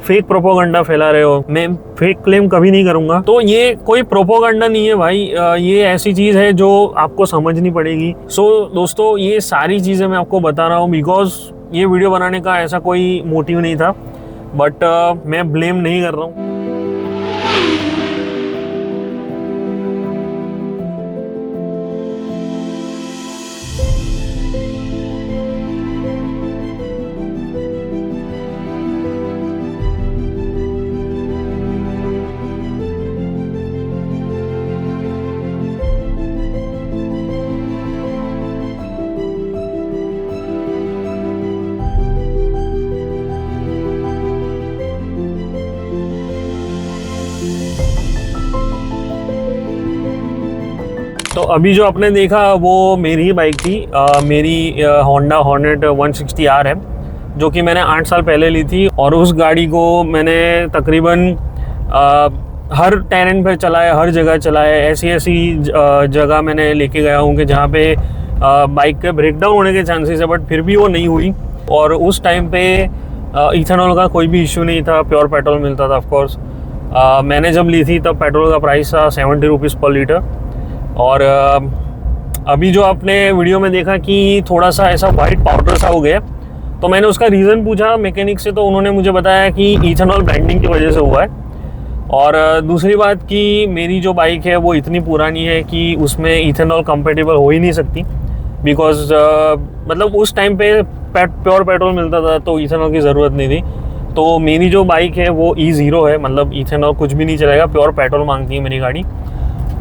Fake propaganda फैला रहे हो। मैं फेक क्लेम कभी नहीं करूंगा, तो ये कोई प्रोपोगंडा नहीं है भाई, ये ऐसी चीज़ है जो आपको समझनी पड़ेगी। सो दोस्तों, ये सारी चीज़ें मैं आपको बता रहा हूँ बिकॉज ये वीडियो बनाने का ऐसा कोई मोटिव नहीं था, बट मैं ब्लेम नहीं कर रहा हूँ। तो अभी जो आपने देखा वो मेरी ही बाइक थी, मेरी होंडा हॉर्नेट 160R है, जो कि मैंने 8 साल पहले ली थी। और उस गाड़ी को मैंने तकरीबन हर टेरेन पर चलाया, हर जगह चलाया। ऐसी ऐसी जगह मैंने लेके गया हूँ कि जहाँ पे बाइक के ब्रेकडाउन होने के चांसेस है, बट फिर भी वो नहीं हुई। और उस टाइम पे इथेनॉल का कोई भी इशू नहीं था, प्योर पेट्रोल मिलता था ऑफकोर्स। मैंने जब ली थी तब पेट्रोल का प्राइस था 70 रुपीज़ पर लीटर। और अभी जो आपने वीडियो में देखा कि थोड़ा सा ऐसा वाइट पाउडर सा हो गया, तो मैंने उसका रीज़न पूछा मैकेनिक से, तो उन्होंने मुझे बताया कि इथेनॉल ब्लेंडिंग की वजह से हुआ है। और दूसरी बात कि मेरी जो बाइक है वो इतनी पुरानी है कि उसमें इथेनॉल कंपेटेबल हो ही नहीं सकती, बिकॉज मतलब उस टाइम पे प्योर पेट्रोल मिलता था तो इथेनॉल की ज़रूरत नहीं थी। तो मेरी जो बाइक है वो E0 है, मतलब इथेनॉल कुछ भी नहीं चलेगा, प्योर पेट्रोल मांगती है मेरी गाड़ी।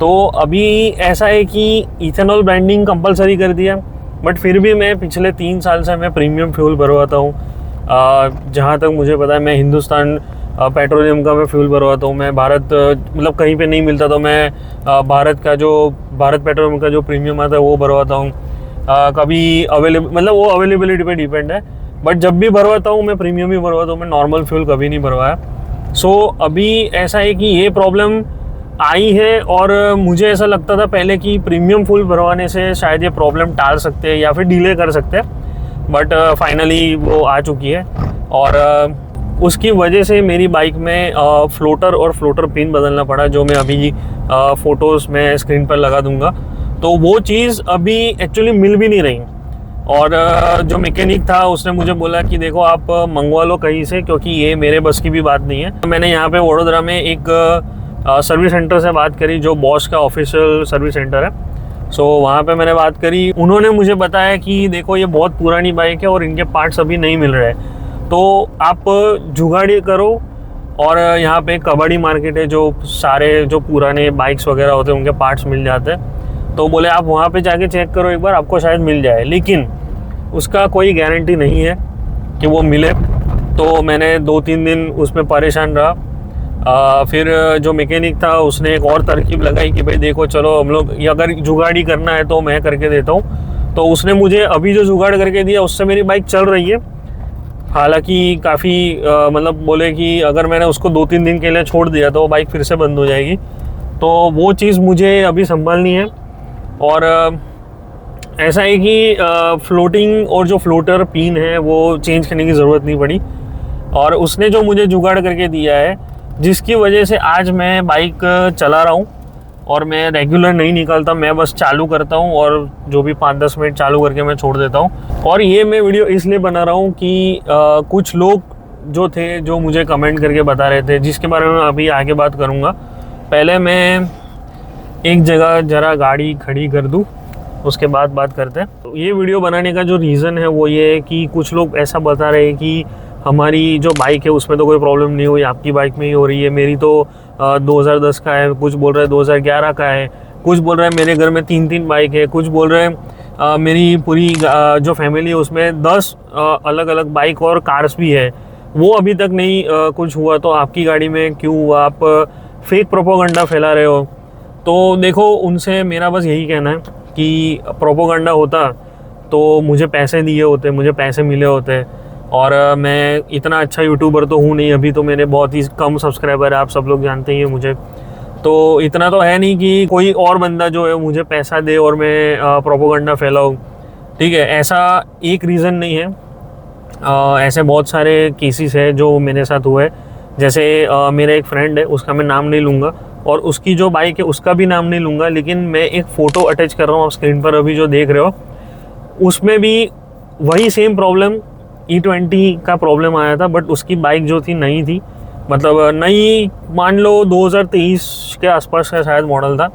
तो अभी ऐसा है कि इथेनॉल ब्लेंडिंग कंपलसरी कर दिया, बट फिर भी मैं पिछले 3 साल से मैं प्रीमियम फ्यूल भरवाता हूँ। जहाँ तक मुझे पता है मैं हिंदुस्तान पेट्रोलियम का मैं फ्यूल भरवाता हूँ। मैं भारत मतलब कहीं पे नहीं मिलता तो मैं भारत पेट्रोलियम का जो प्रीमियम आता है वो भरवाता हूँ। कभी मतलब वो अवेलेबिलिटी पे डिपेंड है, बट जब भी भरवाता हूँ मैं प्रीमियम ही भरवाता हूँ, मैं नॉर्मल फ्यूल कभी नहीं भरवाया। सो अभी ऐसा है कि ये प्रॉब्लम आई है, और मुझे ऐसा लगता था पहले कि प्रीमियम फुल भरवाने से शायद ये प्रॉब्लम टाल सकते हैं या फिर डिले कर सकते हैं, बट फाइनली वो आ चुकी है। और उसकी वजह से मेरी बाइक में फ्लोटर और फ्लोटर पिन बदलना पड़ा, जो मैं अभी फ़ोटोज़ में स्क्रीन पर लगा दूंगा। तो वो चीज़ अभी एक्चुअली मिल भी नहीं रही। और जो मैकेनिक था उसने मुझे बोला कि देखो आप मंगवा लो कहीं से, क्योंकि ये मेरे बस की भी बात नहीं है। मैंने यहाँ पे वडोदरा में एक सर्विस सेंटर से बात करी, जो बॉश का ऑफिशियल सर्विस सेंटर है। सो वहाँ पे मैंने बात करी, उन्होंने मुझे बताया कि देखो ये बहुत पुरानी बाइक है और इनके पार्ट्स अभी नहीं मिल रहे, तो आप जुगाड़ी करो। और यहाँ पे कबाड़ी मार्केट है, जो सारे जो पुराने बाइक्स वगैरह होते हैं उनके पार्ट्स मिल जाते हैं। तो बोले आप वहाँ पे जाके चेक करो एक बार, आपको शायद मिल जाए, लेकिन उसका कोई गारंटी नहीं है कि वो मिले। तो मैंने 2-3 दिन उसमें परेशान रहा। फिर जो मैकेनिक था उसने एक और तरकीब लगाई कि भाई देखो चलो हम लोग, अगर जुगाड़ी करना है तो मैं करके देता हूँ। तो उसने मुझे अभी जो जुगाड़ करके दिया उससे मेरी बाइक चल रही है। हालांकि काफ़ी मतलब बोले कि अगर मैंने उसको 2-3 दिन के लिए छोड़ दिया तो वो बाइक फिर से बंद हो जाएगी। तो वो चीज़ मुझे अभी संभालनी है। और ऐसा है कि फ्लोटिंग और जो फ्लोटर पिन है वो चेंज करने की ज़रूरत नहीं पड़ी। और उसने जो मुझे जुगाड़ करके दिया है, जिसकी वजह से आज मैं बाइक चला रहा हूँ, और मैं रेगुलर नहीं निकलता, मैं बस चालू करता हूँ और जो भी 5-10 मिनट चालू करके मैं छोड़ देता हूँ। और ये मैं वीडियो इसलिए बना रहा हूँ कि कुछ लोग जो थे जो मुझे कमेंट करके बता रहे थे, जिसके बारे में अभी आगे बात करूँगा। पहले मैं एक जगह ज़रा गाड़ी खड़ी कर दूँ, उसके बाद बात करते हैं। तो ये वीडियो बनाने का जो रीज़न है वो ये है कि कुछ लोग ऐसा बता रहे हैं कि हमारी जो बाइक है उसमें तो कोई प्रॉब्लम नहीं हुई, आपकी बाइक में ही हो रही है। मेरी तो 2010 का है, कुछ बोल रहे हैं 2011 का है, कुछ बोल रहे हैं मेरे घर में 3-3 बाइक है, कुछ बोल रहे हैं मेरी पूरी जो फैमिली है उसमें 10 अलग अलग बाइक और कार्स भी है, वो अभी तक नहीं कुछ हुआ, तो आपकी गाड़ी में क्यों हुआ? आप फेक प्रोपोगंडा फैला रहे हो। तो देखो, उनसे मेरा बस यही कहना है कि प्रोपोगंडा होता तो मुझे पैसे दिए होते, मुझे पैसे मिले होते। और मैं इतना अच्छा यूट्यूबर तो हूँ नहीं, अभी तो मेरे बहुत ही कम सब्सक्राइबर है, आप सब लोग जानते ही हैं मुझे। तो इतना तो है नहीं कि कोई और बंदा जो है मुझे पैसा दे और मैं प्रोपोगंडा फैलाऊँ, ठीक है? ऐसा एक रीज़न नहीं है, ऐसे बहुत सारे केसेस है जो मेरे साथ हुए। जैसे मेरा एक फ्रेंड है, उसका मैं नाम नहीं लूँगा, और उसकी जो बाइक है उसका भी नाम नहीं लूँगा, लेकिन मैं एक फ़ोटो अटैच कर रहा हूँ आप स्क्रीन पर अभी जो देख रहे हो, उसमें भी वही सेम प्रॉब्लम E20 का प्रॉब्लम आया था, बट उसकी बाइक जो थी नई थी, मतलब नई मान लो 2023 के आसपास का शायद मॉडल था,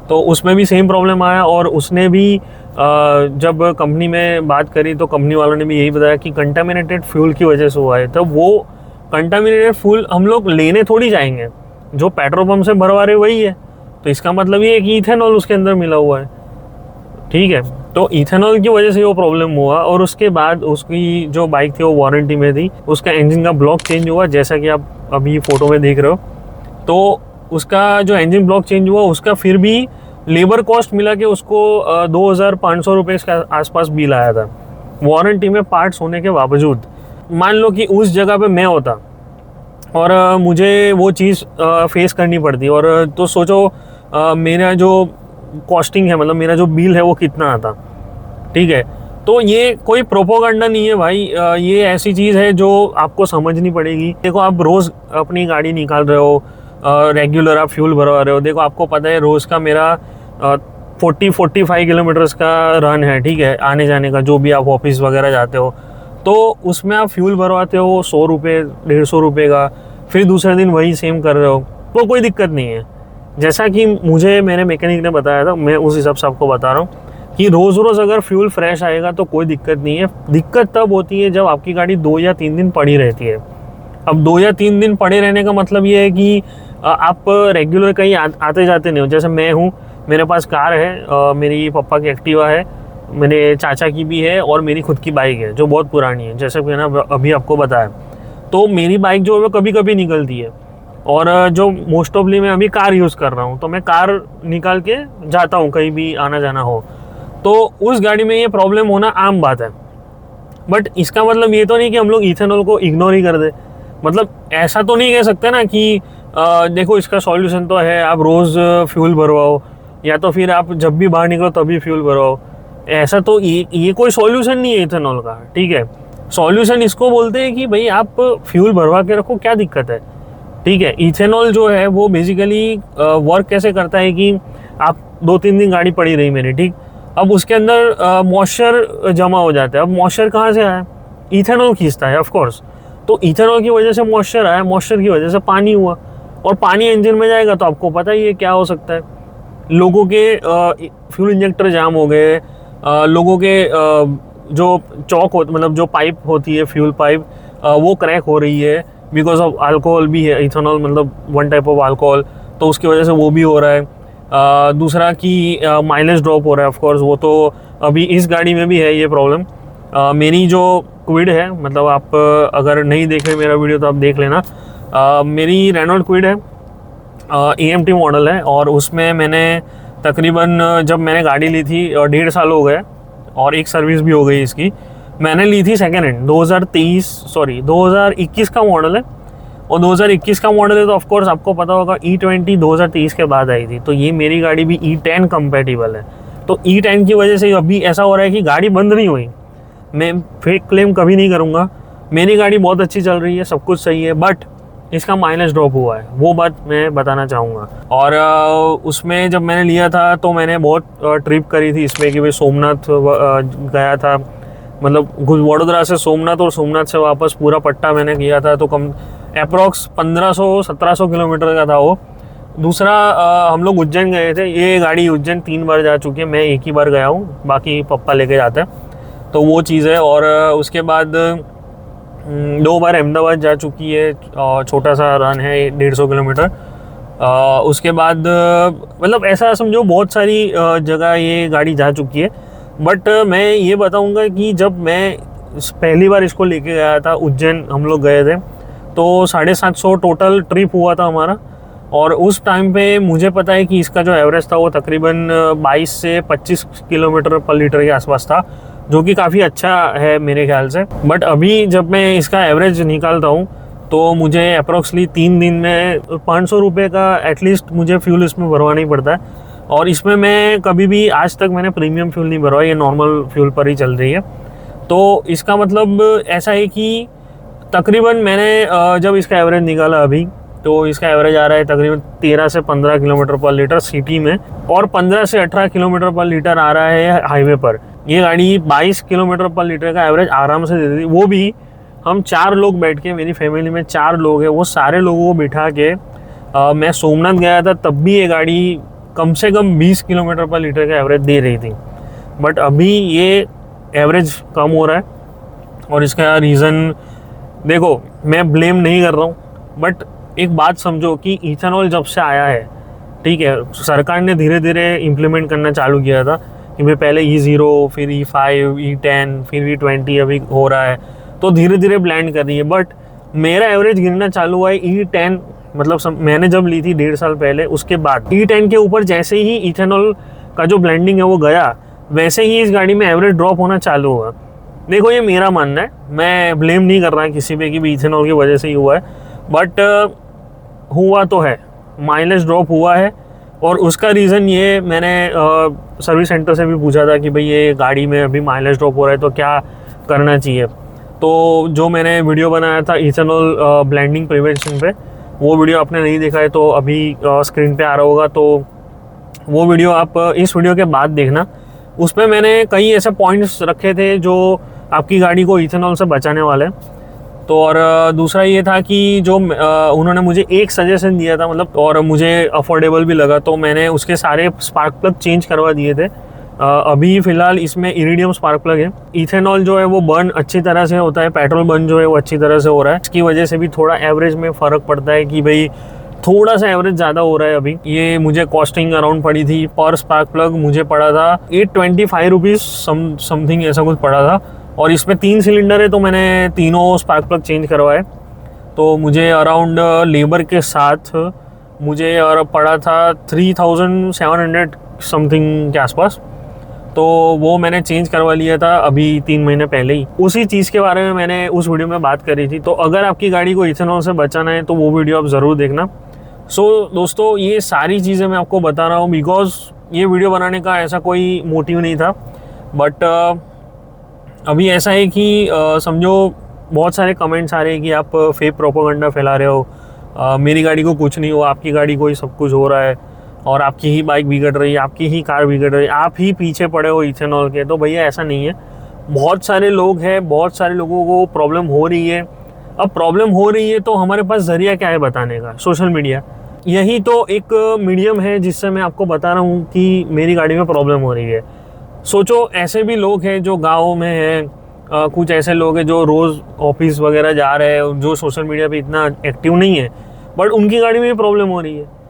तो उसमें भी सेम प्रॉब्लम आया। और उसने भी जब कंपनी में बात करी तो कंपनी वालों ने भी यही बताया कि कंटामिनेटेड फ्यूल की वजह से हुआ है। तो वो कंटामिनेटेड फ्यूल हम लोग लेने थोड़ी जाएंगे, जो पेट्रोल पंप से भरवा रहे वही है, तो इसका मतलब ये है कि इथेनॉल उसके अंदर मिला हुआ है, ठीक है। तो इथेनॉल की वजह से वो प्रॉब्लम हुआ, और उसके बाद उसकी जो बाइक थी वो वारंटी में थी, उसका इंजन का ब्लॉक चेंज हुआ, जैसा कि आप अभी फ़ोटो में देख रहे हो। तो उसका जो इंजन ब्लॉक चेंज हुआ उसका फिर भी लेबर कॉस्ट मिला के उसको 2,500 रुपये के आसपास बिल आया था, वारंटी में पार्ट्स होने के बावजूद। मान लो कि उस जगह पे मैं होता और मुझे वो चीज़ फेस करनी पड़ती, और तो सोचो मेरा जो कॉस्टिंग है, मतलब मेरा जो बिल है वो कितना आता, ठीक है। तो ये कोई प्रोपोगंडा नहीं है भाई, ये ऐसी चीज़ है जो आपको समझनी पड़ेगी। देखो आप रोज़ अपनी गाड़ी निकाल रहे हो, रेगुलर आप फ्यूल भरवा रहे हो, देखो आपको पता है रोज़ का मेरा 40-45 किलोमीटर्स का रन है, ठीक है, आने जाने का, जो भी आप ऑफिस वगैरह जाते हो, तो उसमें आप फ्यूल भरवाते हो 100 रुपये 150 रुपये का, फिर दूसरे दिन वही सेम कर रहे हो, तो कोई दिक्कत नहीं है। जैसा कि मुझे मेरे मैकेनिक ने बताया था, मैं उस हिसाब से आपको बता रहा हूँ कि रोज़ रोज़ अगर फ्यूल फ्रेश आएगा तो कोई दिक्कत नहीं है। दिक्कत तब होती है जब आपकी गाड़ी 2 या 3 दिन पड़ी रहती है। अब 2 या 3 दिन पड़े रहने का मतलब ये है कि आप रेगुलर कहीं आते जाते नहीं हो। जैसे मैं हूँ, मेरे पास कार है, मेरी पापा की एक्टिवा है, मेरे चाचा की भी है, और मेरी खुद की बाइक है जो बहुत पुरानी है, जैसे कि ना अभी आपको बताया। तो मेरी बाइक जो है वो कभी कभी निकलती है, और जो मोस्ट ऑफली मैं अभी कार यूज़ कर रहा हूँ, तो मैं कार निकाल के जाता हूँ कहीं भी आना जाना हो, तो उस गाड़ी में ये प्रॉब्लम होना आम बात है। बट इसका मतलब ये तो नहीं कि हम लोग इथेनॉल को इग्नोर ही कर दे। मतलब ऐसा तो नहीं कह सकते ना कि देखो इसका सॉल्यूशन तो है, आप रोज़ फ्यूल भरवाओ, या तो फिर आप जब भी बाहर निकलो तभी फ्यूल भरवाओ। ऐसा तो ये कोई सॉल्यूशन नहीं है इथेनॉल का, ठीक है। सॉल्यूशन इसको बोलते हैं कि भाई आप फ्यूल भरवा के रखो, क्या दिक्कत है, ठीक है। इथेनॉल जो है वो बेसिकली वर्क कैसे करता है कि आप 2-3 दिन गाड़ी पड़ी रही मेरी, ठीक, अब उसके अंदर मॉइस्चर जमा हो जाता है। अब मॉइस्चर कहाँ से आया? इथेनॉल खींचता है, ऑफ कोर्स। तो इथेनॉल की वजह से मॉइस्चर आया, मॉइस्चर की वजह से पानी हुआ, और पानी इंजन में जाएगा तो आपको पता ही है क्या हो सकता है। लोगों के फ्यूल इंजेक्टर जाम हो गए, लोगों के जो चौक हो, मतलब जो पाइप होती है फ्यूल पाइप, वो क्रैक हो रही है, बिकॉज ऑफ अल्कोहल भी है, इथेनॉल मतलब वन टाइप ऑफ अल्कोहल, तो उसकी वजह से वो भी हो रहा है। दूसरा कि माइलेज ड्रॉप हो रहा है, ऑफ कोर्स वो तो अभी इस गाड़ी में भी है ये प्रॉब्लम। मेरी जो क्विड है, मतलब आप अगर नहीं देख रहे मेरा वीडियो तो आप देख लेना, मेरी रेनॉल्ट क्विड है, AMT मॉडल है, और उसमें मैंने तकरीबन जब मैंने गाड़ी ली थी 1.5 साल हो गए, और एक सर्विस भी हो गई इसकी। मैंने ली थी सेकेंड हैंड, 2021 का मॉडल है, और 2021 का मॉडल है तो ऑफकोर्स आपको पता होगा E20 2023 के बाद आई थी, तो ये मेरी गाड़ी भी E10 कंपेटिबल है। तो E10 की वजह से अभी ऐसा हो रहा है कि गाड़ी बंद नहीं हुई। मैं फेक क्लेम कभी नहीं करूँगा, मेरी गाड़ी बहुत अच्छी चल रही है, सब कुछ सही है, बट इसका माइलेज ड्रॉप हुआ है, वो बात मैं बताना चाहूँगा। और उसमें जब मैंने लिया था तो मैंने बहुत ट्रिप करी थी इसमें, कि भाई सोमनाथ गया था, मतलब वडोदरा से सोमनाथ और सोमनाथ से वापस पूरा पट्टा मैंने किया था, तो कम अप्रॉक्स 1500-1700 किलोमीटर का था वो। दूसरा हम लोग उज्जैन गए थे, ये गाड़ी उज्जैन 3 बार जा चुकी है, मैं एक ही बार गया हूँ, बाकी पप्पा लेके जाते हैं, तो वो चीज़ है। और उसके बाद 2 बार अहमदाबाद जा चुकी है, छोटा सा रन है 150 किलोमीटर। उसके बाद मतलब ऐसा समझो बहुत सारी जगह ये गाड़ी जा चुकी है। बट मैं ये बताऊंगा कि जब मैं पहली बार इसको लेके गया था उज्जैन, हम लोग गए थे, तो 750 टोटल ट्रिप हुआ था हमारा, और उस टाइम पे मुझे पता है कि इसका जो एवरेज था वो तकरीबन 22 से 25 किलोमीटर पर लीटर के आसपास था, जो कि काफ़ी अच्छा है मेरे ख्याल से। बट अभी जब मैं इसका एवरेज निकालता हूँ तो मुझे अप्रॉक्सली 3 दिन में 500 रुपये का एटलीस्ट मुझे फ्यूल इसमें भरवाना ही पड़ता है। और इसमें मैं कभी भी आज तक मैंने प्रीमियम फ्यूल नहीं भरवाया, ये नॉर्मल फ्यूल पर ही चल रही है। तो इसका मतलब ऐसा है कि तकरीबन मैंने जब इसका एवरेज निकाला अभी, तो इसका एवरेज आ रहा है तकरीबन 13 से 15 किलोमीटर पर लीटर सिटी में, और 15 से 18 किलोमीटर पर लीटर आ रहा है हाईवे पर। ये गाड़ी 22 किलोमीटर पर लीटर का एवरेज आराम से दे देती, वो भी हम 4 लोग बैठ के, मेरी फैमिली में 4 लोग हैं, वो सारे लोगों को बिठा के मैं सोमनाथ गया था, तब भी ये गाड़ी कम से कम 20 किलोमीटर पर लीटर का एवरेज दे रही थी। बट अभी ये एवरेज कम हो रहा है, और इसका रीज़न देखो, मैं ब्लेम नहीं कर रहा हूँ, बट एक बात समझो कि इथेनॉल जब से आया है, ठीक है, सरकार ने धीरे धीरे इम्प्लीमेंट करना चालू किया था कि भाई पहले E0, फिर E5, E10, फिर E20 अभी हो रहा है, तो धीरे धीरे ब्लेंड कर रही है। बट मेरा एवरेज गिरना चालू हुआ है E10, मतलब मैंने जब ली थी 1.5 साल पहले, उसके बाद E10 के ऊपर जैसे ही इथेनॉल का जो ब्लेंडिंग है वो गया, वैसे ही इस गाड़ी में एवरेज ड्रॉप होना चालू हुआ। देखो, ये मेरा मानना है, मैं ब्लेम नहीं कर रहा किसी पे कि भी इथेनॉल की वजह से ही हुआ है, बट हुआ तो है, माइलेज ड्रॉप हुआ है। और उसका रीज़न ये, मैंने सर्विस सेंटर से भी पूछा था कि भाई ये गाड़ी में अभी माइलेज ड्रॉप हो रहा है तो क्या करना चाहिए। तो जो मैंने वीडियो बनाया था इथेनॉल ब्लेंडिंग प्रिवेंशन पे, वो वीडियो आपने नहीं देखा है तो अभी स्क्रीन पे आ रहा होगा, तो वो वीडियो आप इस वीडियो के बाद देखना। उस पर मैंने कई ऐसे पॉइंट्स रखे थे जो आपकी गाड़ी को इथेनॉल से बचाने वाले हैं। तो और दूसरा ये था कि जो उन्होंने मुझे एक सजेशन दिया था, मतलब, और मुझे अफोर्डेबल भी लगा, तो मैंने उसके सारे स्पार्क प्लग चेंज करवा दिए थे। अभी फ़िलहाल इसमें इरिडियम स्पार्क प्लग है। इथेनॉल जो है वो बर्न अच्छी तरह से होता है, पेट्रोल बर्न जो है वो अच्छी तरह से हो रहा है। इसकी वजह से भी थोड़ा एवरेज में फ़र्क पड़ता है कि भाई थोड़ा सा एवरेज ज़्यादा हो रहा है। अभी ये मुझे कॉस्टिंग अराउंड पड़ी थी, पर स्पार्क प्लग मुझे पड़ा था 825 रुपीज़ समथिंग, ऐसा कुछ पड़ा था। और इसमें 3 सिलेंडर है, तो मैंने तीनों स्पार्क प्लग चेंज करवाए, तो मुझे अराउंड लेबर के साथ मुझे और पड़ा था 3700 समथिंग के आसपास। तो वो मैंने चेंज करवा लिया था अभी 3 महीने पहले ही। उसी चीज़ के बारे में मैंने उस वीडियो में बात करी थी। तो अगर आपकी गाड़ी को इथेनॉल से बचाना है तो वो वीडियो आप ज़रूर देखना। सो दोस्तों, ये सारी चीज़ें मैं आपको बता रहा हूँ बिकॉज ये वीडियो बनाने का ऐसा कोई मोटिव नहीं था, बट अभी ऐसा है कि समझो बहुत सारे कमेंट्स आ रहे हैं कि आप फेक प्रोपेगेंडा फैला रहे हो, मेरी गाड़ी को कुछ नहीं हुआ, आपकी गाड़ी को ही सब कुछ हो रहा है, और आपकी ही बाइक बिगड़ रही है, आपकी ही कार बिगड़ रही है, आप ही पीछे पड़े हो इथेनॉल के। तो भैया ऐसा नहीं है, बहुत सारे लोग हैं, बहुत सारे लोगों को प्रॉब्लम हो रही है। अब प्रॉब्लम हो रही है तो हमारे पास ज़रिया क्या है बताने का? Social media. यही तो एक मीडियम है जिससे मैं आपको बता रहा हूँ कि मेरी गाड़ी में प्रॉब्लम हो रही है। सोचो, ऐसे भी लोग हैं जो गाँव में हैं, कुछ ऐसे लोग हैं जो रोज़ ऑफिस वगैरह जा रहे हैं, जो सोशल मीडिया पे इतना एक्टिव नहीं है, बट उनकी गाड़ी में भी प्रॉब्लम हो रही है।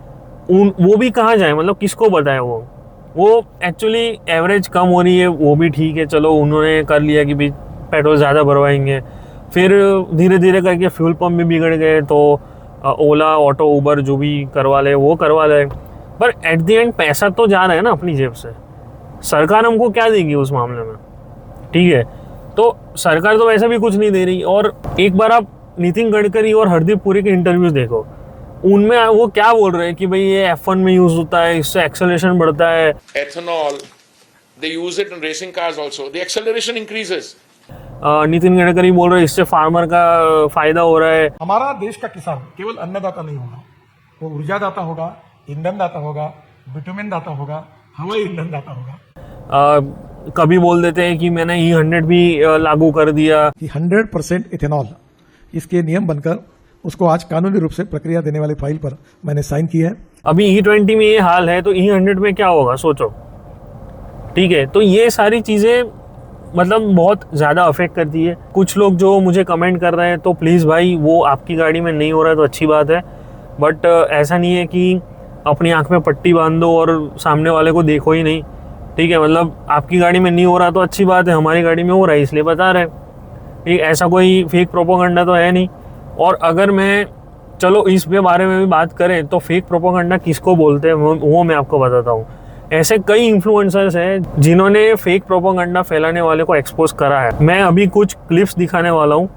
वो भी कहाँ जाए, मतलब किसको बताए? वो एक्चुअली एवरेज कम हो रही है, वो भी ठीक है, चलो उन्होंने कर लिया कि भाई पेट्रोल ज़्यादा भरवाएंगे। फिर धीरे धीरे करके फ्यूल पंप भी बिगड़ गए, तो ओला, ऑटो, उबर जो भी करवा ले वो करवा ले, पर एट द एंड पैसा तो जा रहा है ना अपनी जेब से। सरकार हमको क्या देगी उस मामले में? ठीक है, तो सरकार तो वैसे भी कुछ नहीं दे रही। और एक बार आप नितिन गडकरी और हरदीप पुरी के इंटरव्यूज़ देखो, उनमें वो क्या बोल रहे हैं कि भाई ये F1 में यूज होता है, इससे एक्सेलरेशन बढ़ता है। Ethanol, they use it in racing cars also. The acceleration increases. Nitin Gadkari बोल रहे हैं इससे फार्मर का फायदा हो रहा है। हमारा देश का किसान केवल अन्नदाता नहीं होगा, वो ऊर्जा दाता होगा, ईंधन दाता होगा, विटामिन दाता होगा, हवाई ईंधन दाता होगा। कभी बोल देते हैं कि मैंने E100 भी लागू कर दिया कि 100% इथेनॉल, इसके नियम बनकर उसको आज कानूनी रूप से प्रक्रिया देने वाली फाइल पर मैंने साइन किया है। अभी E20 में ये हाल है तो E100 में क्या होगा सोचो। ठीक है, तो ये सारी चीज़ें मतलब बहुत ज़्यादा अफेक्ट करती है। कुछ लोग जो मुझे कमेंट कर रहे हैं, तो प्लीज़ भाई, वो आपकी गाड़ी में नहीं हो रहा है तो अच्छी बात है, बट ऐसा नहीं है कि अपनी आँख में पट्टी बांध दो और सामने वाले को देखो ही नहीं। ठीक है, मतलब आपकी गाड़ी में नहीं हो रहा तो अच्छी बात है, हमारी गाड़ी में हो रहा है इसलिए बता रहे हैं। ठीक, ऐसा कोई फेक प्रोपेगेंडा तो है नहीं। और अगर मैं चलो इस बारे में भी बात करें तो फेक प्रोपेगेंडा किसको बोलते हैं वो मैं आपको बताता हूँ। ऐसे कई इन्फ्लुएंसर्स हैं जिन्होंने फेक प्रोपेगेंडा फैलाने वाले को एक्सपोज करा है। मैं अभी कुछ क्लिप्स दिखाने वाला हूँ,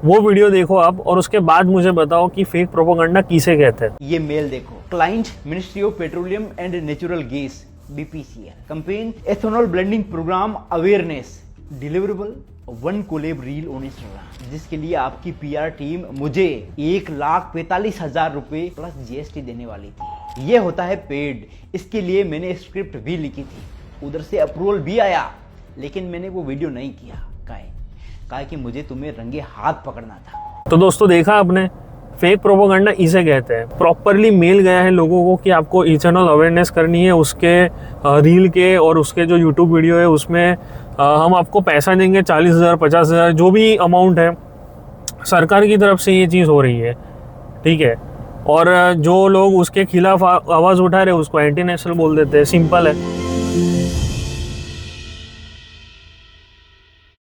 वो वीडियो देखो आप, और उसके बाद मुझे बताओ कि फेक प्रोपेगेंडा किसे कहते हैं। ये मेल देखो, client ministry of petroleum and natural gas BPCL, campaign ethanol blending programme awareness, deliverable one collab reel on Instagram, जिसके लिए आपकी PR टीम मुझे 1,45,000 रुपये प्लस GST देने वाली थी। ये होता है पेड। इसके लिए मैंने स्क्रिप्ट भी लिखी थी, उधर से अप्रूवल भी आया, लेकिन मैंने वो वीडियो नहीं किया। काहे कि मुझे तुम्हें रंगे हाथ पकड़ना था। तो दोस्तों देखा आपने, फेक प्रोपोगंडा इसे कहते हैं। प्रॉपरली मेल गया है लोगों को कि आपको इथेनॉल अवेयरनेस करनी है, उसके रील के और उसके जो यूट्यूब वीडियो है उसमें हम आपको पैसा देंगे 40,000 50,000 जो भी अमाउंट है, सरकार की तरफ से ये चीज़ हो रही है, ठीक है। और जो लोग उसके खिलाफ आवाज़ उठा रहे हैं उसको एंटी नेशनल बोल देते हैं, सिंपल है।